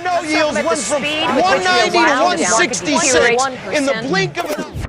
or no yields went from 190 to 166 in the blink of an eye.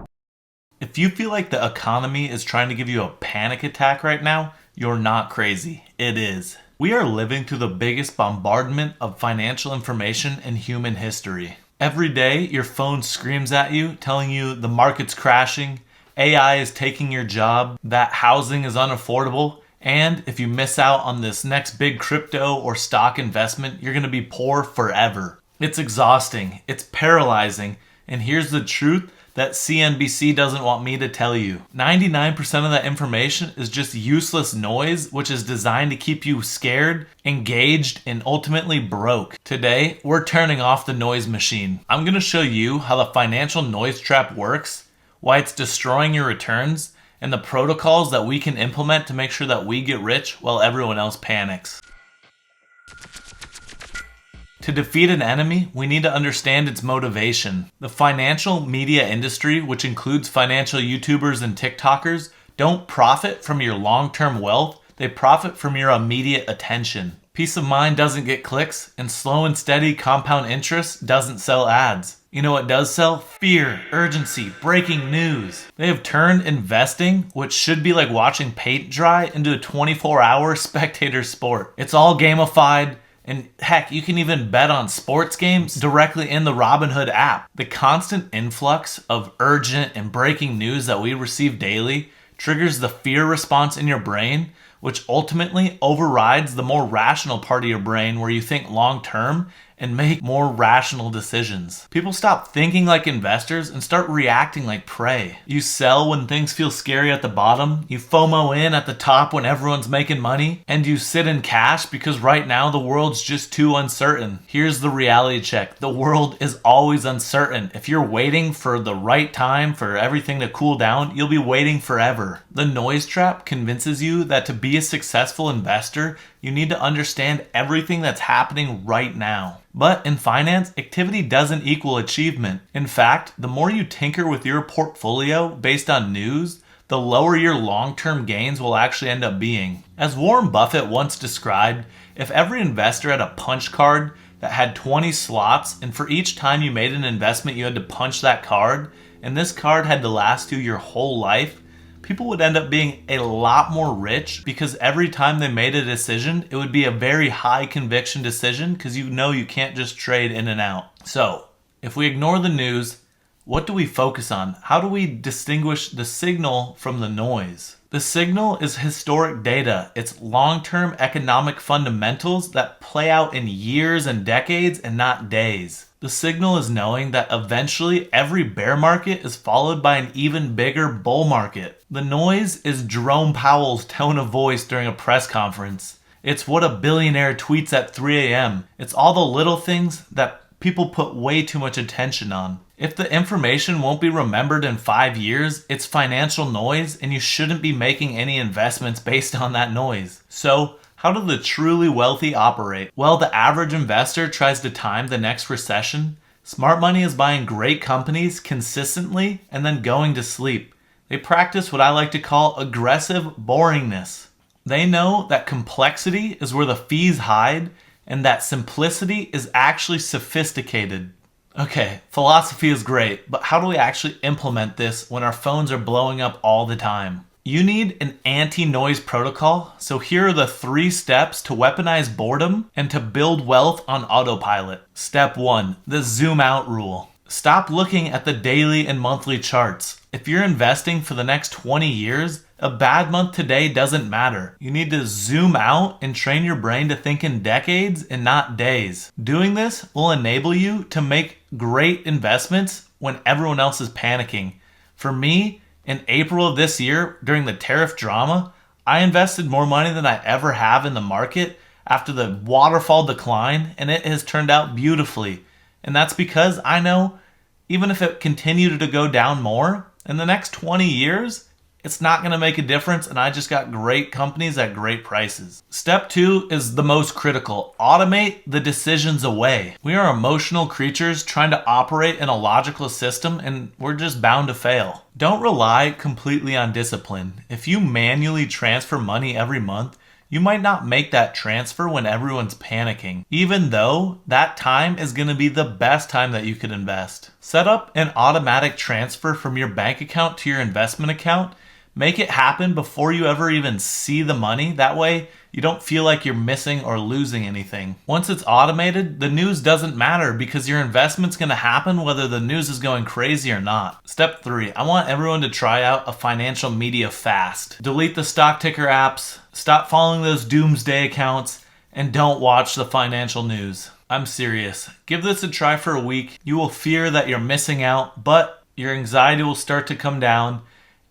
If you feel like the economy is trying to give you a panic attack right now, you're not crazy. It is. We are living through the biggest bombardment of financial information in human history. Every day, your phone screams at you, telling you the market's crashing, AI is taking your job, that housing is unaffordable, and if you miss out on this next big crypto or stock investment, you're going to be poor forever. It's exhausting, it's paralyzing, and here's the truth that CNBC doesn't want me to tell you. 99% of that information is just useless noise, which is designed to keep you scared, engaged, and ultimately broke. Today, we're turning off the noise machine. I'm going to show you how the financial noise trap works, why it's destroying your returns, and the protocols that we can implement to make sure that we get rich while everyone else panics. To defeat an enemy, we need to understand its motivation. The financial media industry, which includes financial YouTubers and TikTokers, don't profit from your long-term wealth, they profit from your immediate attention. Peace of mind doesn't get clicks, and slow and steady compound interest doesn't sell ads. You know what does sell? Fear, urgency, breaking news. They have turned investing, which should be like watching paint dry, into a 24-hour spectator sport. It's all gamified, and heck, you can even bet on sports games directly in the Robinhood app. The constant influx of urgent and breaking news that we receive daily triggers the fear response in your brain, which ultimately overrides the more rational part of your brain where you think long term and make more rational decisions. People stop thinking like investors and start reacting like prey. You sell when things feel scary at the bottom, you FOMO in at the top when everyone's making money, and you sit in cash because right now the world's just too uncertain. Here's the reality check. The world is always uncertain. If you're waiting for the right time for everything to cool down, you'll be waiting forever. The noise trap convinces you that to be a successful investor, you need to understand everything that's happening right now. But in finance, activity doesn't equal achievement. In fact, the more you tinker with your portfolio based on news, the lower your long-term gains will actually end up being. As Warren Buffett once described, if every investor had a punch card that had 20 slots, and for each time you made an investment you had to punch that card, and this card had to last you your whole life, people would end up being a lot more rich because every time they made a decision, it would be a very high conviction decision because you know you can't just trade in and out. So, if we ignore the news, what do we focus on? How do we distinguish the signal from the noise? The signal is historic data. It's long-term economic fundamentals that play out in years and decades and not days. The signal is knowing that eventually every bear market is followed by an even bigger bull market. The noise is Jerome Powell's tone of voice during a press conference. It's what a billionaire tweets at 3 a.m. It's all the little things that people put way too much attention on. If the information won't be remembered in 5 years, it's financial noise and you shouldn't be making any investments based on that noise. So, how do the truly wealthy operate? Well, the average investor tries to time the next recession. Smart money is buying great companies consistently and then going to sleep. They practice what I like to call aggressive boringness. They know that complexity is where the fees hide and that simplicity is actually sophisticated. Okay, philosophy is great, but how do we actually implement this when our phones are blowing up all the time? You need an anti-noise protocol, so here are the 3 steps to weaponize boredom and to build wealth on autopilot. Step 1, the zoom out rule. Stop looking at the daily and monthly charts. If you're investing for the next 20 years, a bad month today doesn't matter. You need to zoom out and train your brain to think in decades and not days. Doing this will enable you to make great investments when everyone else is panicking. For me, in April of this year, during the tariff drama, I invested more money than I ever have in the market after the waterfall decline, and it has turned out beautifully. And that's because I know even if it continued to go down more, in the next 20 years, it's not going to make a difference, and I just got great companies at great prices. Step 2 is the most critical. Automate the decisions away. We are emotional creatures trying to operate in a logical system, and we're just bound to fail. Don't rely completely on discipline. If you manually transfer money every month, You might not make that transfer when everyone's panicking, even though that time is going to be the best time that you could invest. Set up an automatic transfer from your bank account to your investment account. Make it happen before you ever even see the money. That way, you don't feel like you're missing or losing anything. Once it's automated, the news doesn't matter because your investment's going to happen whether the news is going crazy or not. Step 3, I want everyone to try out a financial media fast. Delete the stock ticker apps, stop following those doomsday accounts, and don't watch the financial news. I'm serious. Give this a try for a week. You will fear that you're missing out, but your anxiety will start to come down.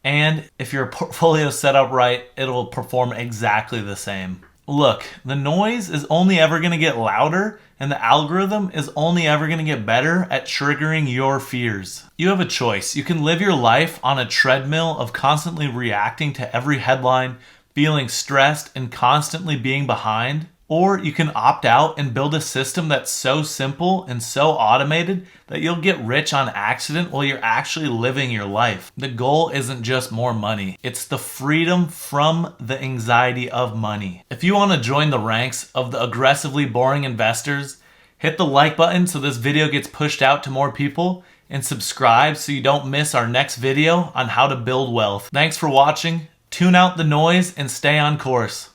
And if your portfolio is set up right, it'll perform exactly the same. Look, the noise is only ever going to get louder, and the algorithm is only ever going to get better at triggering your fears. You have a choice. You can live your life on a treadmill of constantly reacting to every headline, feeling stressed, and constantly being behind. Or you can opt out and build a system that's so simple and so automated that you'll get rich on accident while you're actually living your life. The goal isn't just more money. It's the freedom from the anxiety of money. If you want to join the ranks of the aggressively boring investors, hit the like button so this video gets pushed out to more people, and subscribe so you don't miss our next video on how to build wealth. Thanks for watching. Tune out the noise and stay on course.